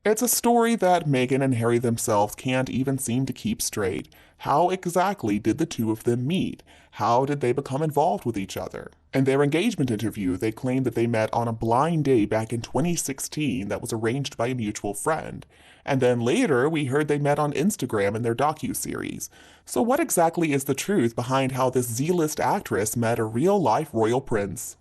It's a story that Meghan and Harry themselves can't even seem to keep straight. How exactly did the two of them meet? How did they become involved with each other? In their engagement interview, they claimed that they met on a blind date back in 2016 that was arranged by a mutual friend. And then later, we heard they met on Instagram in their docu-series. So what exactly is the truth behind how this Z-list actress met a real-life royal prince?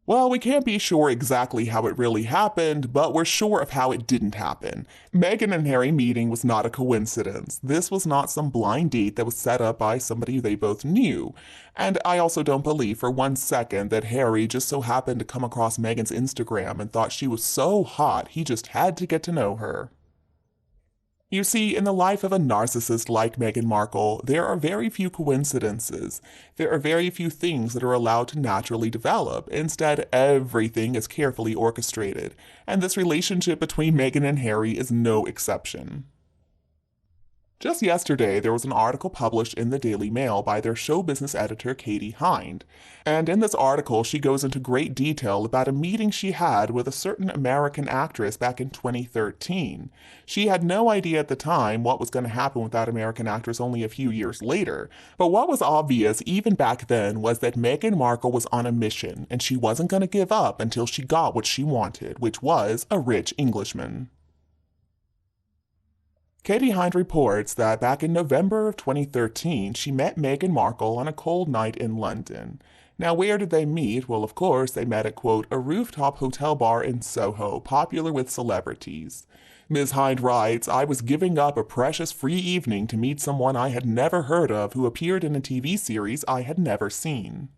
Well, we can't be sure exactly how it really happened, but we're sure of how it didn't happen. Meghan and Harry meeting was not a coincidence. This was not some blind date that was set up by somebody they both knew. And I also don't believe for one second that Harry just so happened to come across Meghan's Instagram and thought she was so hot he just had to get to know her. You see, in the life of a narcissist like Meghan Markle, there are very few coincidences. There are very few things that are allowed to naturally develop. Instead, everything is carefully orchestrated. And this relationship between Meghan and Harry is no exception. Just yesterday, there was an article published in the Daily Mail by their show business editor, Katie Hind. And in this article, she goes into great detail about a meeting she had with a certain American actress back in 2013. She had no idea at the time what was going to happen with that American actress only a few years later. But what was obvious even back then was that Meghan Markle was on a mission, and she wasn't going to give up until she got what she wanted, which was a rich Englishman. Katie Hind reports that back in November of 2013, she met Meghan Markle on a cold night in London. Now, where did they meet? Well, of course, they met at, quote, a rooftop hotel bar in Soho, popular with celebrities. Ms. Hind writes, I was giving up a precious free evening to meet someone I had never heard of who appeared in a TV series I had never seen.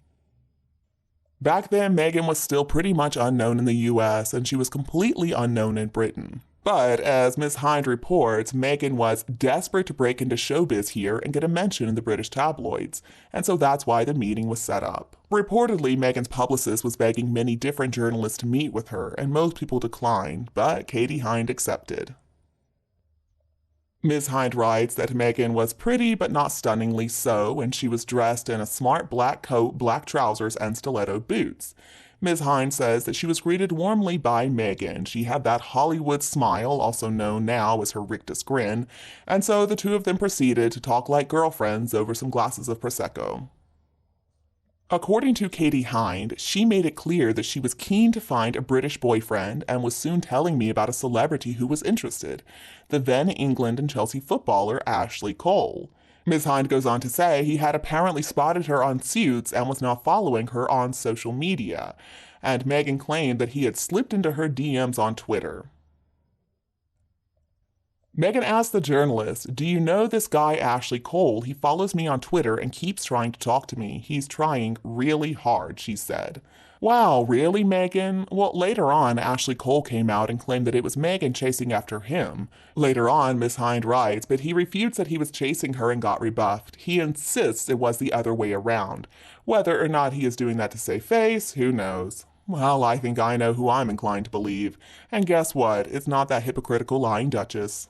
Back then, Meghan was still pretty much unknown in the US, and she was completely unknown in Britain. But, as Ms. Hind reports, Meghan was desperate to break into showbiz here and get a mention in the British tabloids, and so that's why the meeting was set up. Reportedly, Meghan's publicist was begging many different journalists to meet with her, and most people declined, but Katie Hind accepted. Ms. Hind writes that Meghan was pretty but not stunningly so, and she was dressed in a smart black coat, black trousers, and stiletto boots. Ms. Hind says that she was greeted warmly by Meghan. She had that Hollywood smile, also known now as her rictus grin, and so the two of them proceeded to talk like girlfriends over some glasses of Prosecco. According to Katie Hind, she made it clear that she was keen to find a British boyfriend and was soon telling me about a celebrity who was interested, the then England and Chelsea footballer Ashley Cole. Ms. Hind goes on to say he had apparently spotted her on Suits and was now following her on social media, and Meghan claimed that he had slipped into her DMs on Twitter. Meghan asked the journalist, do you know this guy Ashley Cole? He follows me on Twitter and keeps trying to talk to me. He's trying really hard, she said. Wow, really, Meghan? Well, later on, Ashley Cole came out and claimed that it was Meghan chasing after him. Later on, Ms. Hind writes, but he refutes that he was chasing her and got rebuffed. He insists it was the other way around. Whether or not he is doing that to save face, who knows? Well, I think I know who I'm inclined to believe. And guess what? It's not that hypocritical lying duchess.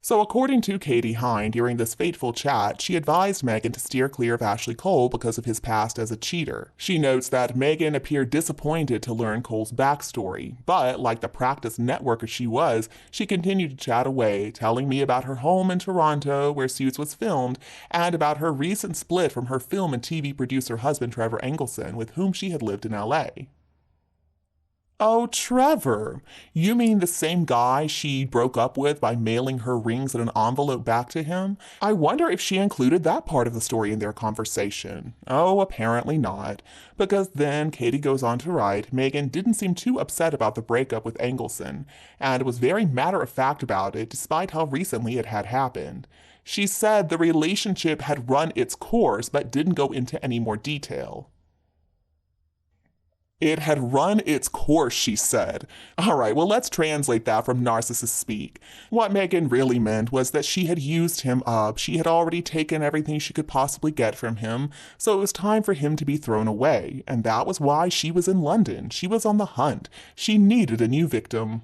So according to Katie Hind, during this fateful chat, she advised Meghan to steer clear of Ashley Cole because of his past as a cheater. She notes that Meghan appeared disappointed to learn Cole's backstory, but like the practiced networker she was, she continued to chat away, telling me about her home in Toronto, where Suits was filmed, and about her recent split from her film and TV producer husband Trevor Engelson, with whom she had lived in LA. Oh, Trevor. You mean the same guy she broke up with by mailing her rings in an envelope back to him? I wonder if she included that part of the story in their conversation. Oh, apparently not. Because then Katie goes on to write, Meghan didn't seem too upset about the breakup with Engelson, and was very matter-of-fact about it despite how recently it had happened. She said the relationship had run its course but didn't go into any more detail. It had run its course, she said. All right, well, let's translate that from narcissist speak. What Meghan really meant was that she had used him up. She had already taken everything she could possibly get from him, so it was time for him to be thrown away. And that was why she was in London. She was on the hunt. She needed a new victim.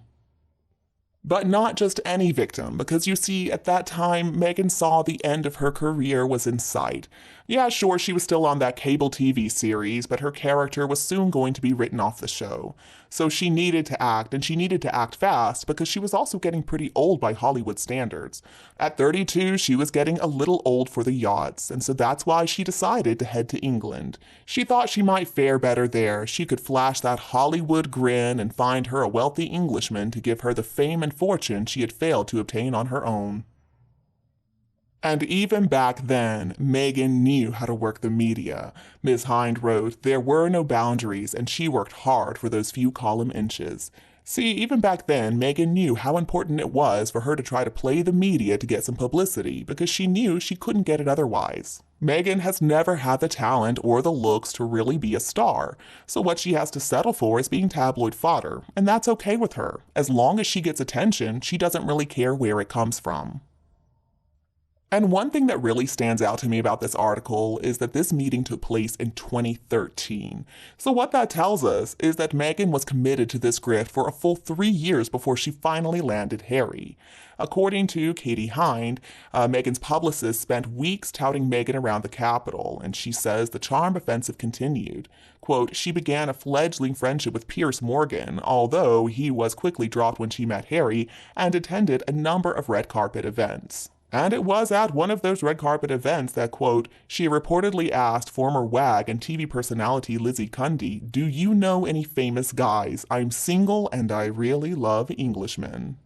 But not just any victim, because you see, at that time, Meghan saw the end of her career was in sight. Yeah, sure, she was still on that cable TV series, but her character was soon going to be written off the show. So she needed to act, and she needed to act fast, because she was also getting pretty old by Hollywood standards. At 32, she was getting a little old for the yachts, and so that's why she decided to head to England. She thought she might fare better there. She could flash that Hollywood grin and find her a wealthy Englishman to give her the fame and fortune she had failed to obtain on her own. And even back then, Meghan knew how to work the media. Ms. Hind wrote, "There were no boundaries, and she worked hard for those few column inches." See, even back then, Meghan knew how important it was for her to try to play the media to get some publicity, because she knew she couldn't get it otherwise. Meghan has never had the talent or the looks to really be a star, so what she has to settle for is being tabloid fodder, and that's okay with her. As long as she gets attention, she doesn't really care where it comes from. And one thing that really stands out to me about this article is that this meeting took place in 2013. So what that tells us is that Meghan was committed to this grift for a full 3 years before she finally landed Harry. According to Katie Hind, Meghan's publicist spent weeks touting Meghan around the Capitol, and she says the charm offensive continued. Quote, "She began a fledgling friendship with Piers Morgan, although he was quickly dropped when she met Harry, and attended a number of red carpet events." And it was at one of those red carpet events that, quote, "she reportedly asked former WAG and TV personality Lizzie Cundy, 'Do you know any famous guys? I'm single and I really love Englishmen.'"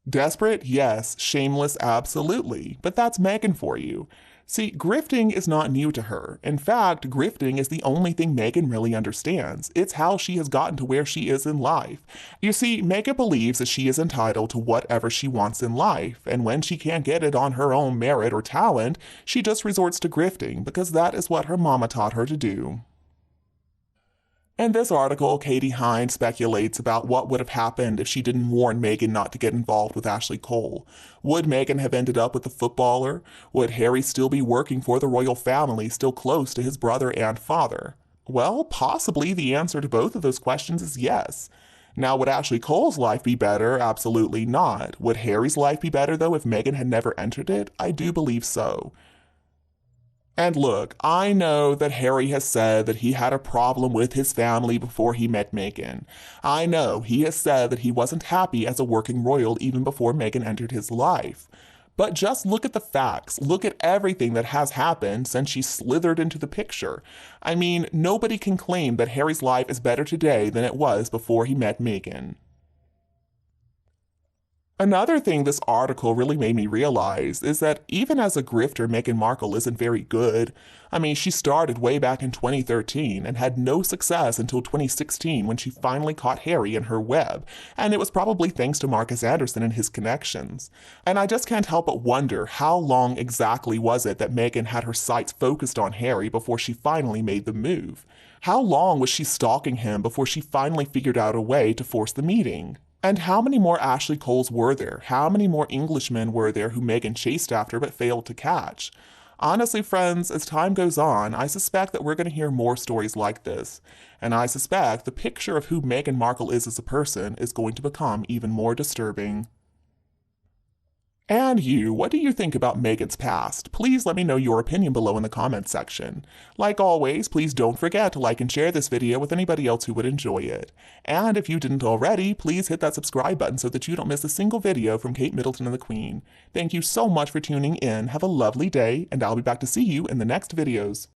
Desperate? Yes. Shameless? Absolutely. But that's Meghan for you. See, grifting is not new to her. In fact, grifting is the only thing Meghan really understands. It's how she has gotten to where she is in life. You see, Meghan believes that she is entitled to whatever she wants in life, and when she can't get it on her own merit or talent, she just resorts to grifting because that is what her mama taught her to do. In this article, Katie Hind speculates about what would have happened if she didn't warn Meghan not to get involved with Ashley Cole. Would Meghan have ended up with the footballer? Would Harry still be working for the royal family, still close to his brother and father? Well, possibly the answer to both of those questions is yes. Now, would Ashley Cole's life be better? Absolutely not. Would Harry's life be better, though, if Meghan had never entered it? I do believe so. And look, I know that Harry has said that he had a problem with his family before he met Meghan. I know he has said that he wasn't happy as a working royal even before Meghan entered his life. But just look at the facts. Look at everything that has happened since she slithered into the picture. I mean, nobody can claim that Harry's life is better today than it was before he met Meghan. Another thing this article really made me realize is that even as a grifter, Meghan Markle isn't very good. I mean, she started way back in 2013 and had no success until 2016 when she finally caught Harry in her web, and it was probably thanks to Marcus Anderson and his connections. And I just can't help but wonder how long exactly was it that Meghan had her sights focused on Harry before she finally made the move? How long was she stalking him before she finally figured out a way to force the meeting? And how many more Ashley Coles were there? How many more Englishmen were there who Meghan chased after but failed to catch? Honestly, friends, as time goes on, I suspect that we're going to hear more stories like this. And I suspect the picture of who Meghan Markle is as a person is going to become even more disturbing. And you, what do you think about Meghan's past? Please let me know your opinion below in the comments section. Like always, please don't forget to like and share this video with anybody else who would enjoy it. And if you didn't already, please hit that subscribe button so that you don't miss a single video from Kate Middleton and the Queen. Thank you so much for tuning in, have a lovely day, and I'll be back to see you in the next videos.